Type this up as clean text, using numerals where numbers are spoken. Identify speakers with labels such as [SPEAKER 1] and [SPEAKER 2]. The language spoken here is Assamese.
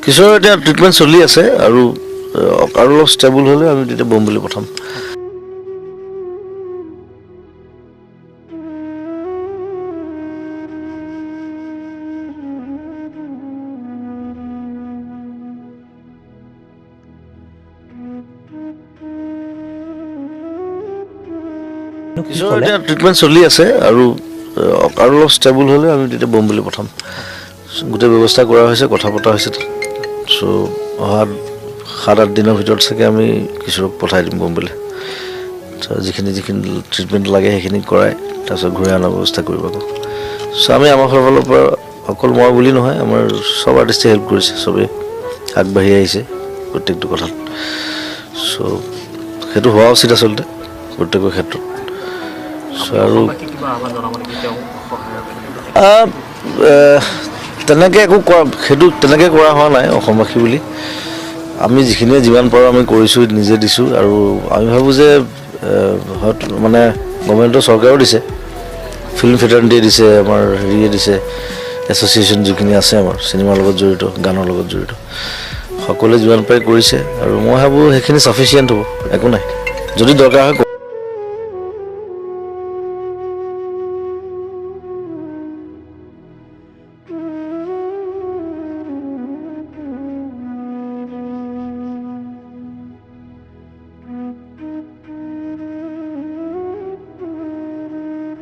[SPEAKER 1] কিশোৰ এতিয়া ট্ৰিটমেণ্ট চলি আছে আৰু অলপ ষ্টেবল হ'লে আমি তেতিয়া বম বুলি পঠাম। কিশোৰ এতিয়া ট্ৰিটমেণ্ট চলি আছে আৰু অলপ ষ্টেবল হ'লে আমি তেতিয়া বম বুলি পঠাম। গোটেই ব্যৱস্থা কৰা হৈছে, কথা পতা হৈছে। চ' অহা 7-8 দিনৰ ভিতৰত চাগে আমি কিশোৰক পঠাই দিম বম্বেলৈ। যিখিনি ট্ৰিটমেণ্ট লাগে সেইখিনি কৰাই তাৰপিছত ঘূৰাই অনাৰ ব্যৱস্থা কৰিব আকৌ। চ' আমি আমাৰ ফালৰ পৰা অকল মই বুলি নহয়, আমাৰ চব আৰ্টিষ্টে হেল্প কৰিছে, চবেই আগবাঢ়ি আহিছে প্ৰত্যেকটো কথাত। চ' সেইটো হোৱা উচিত আচলতে প্ৰত্যেকৰ ক্ষেত্ৰত। আৰু তেনেকৈ একো কৰা, সেইটো তেনেকৈ কৰা হোৱা নাই অসমবাসী বুলি। আমি যিখিনিয়ে যিমান পাৰোঁ আমি কৰিছোঁ, নিজে দিছোঁ। আৰু আমি ভাবোঁ যে হয়তো মানে গভৰ্ণমেণ্টৰ চৰকাৰেও দিছে, ফিল্ম ফেটাৰ্নিটিয়ে দিছে, আমাৰ হেৰিয়ে দিছে, এছ'চিয়েশ্যন যিখিনি আছে আমাৰ চিনেমাৰ লগত জড়িত, গানৰ লগত জড়িত, সকলোৱে যিমান পাৰে কৰিছে। আৰু মই ভাবোঁ সেইখিনি চাফিচিয়েণ্ট হ'ব, একো নাই। যদি দৰকাৰ হয়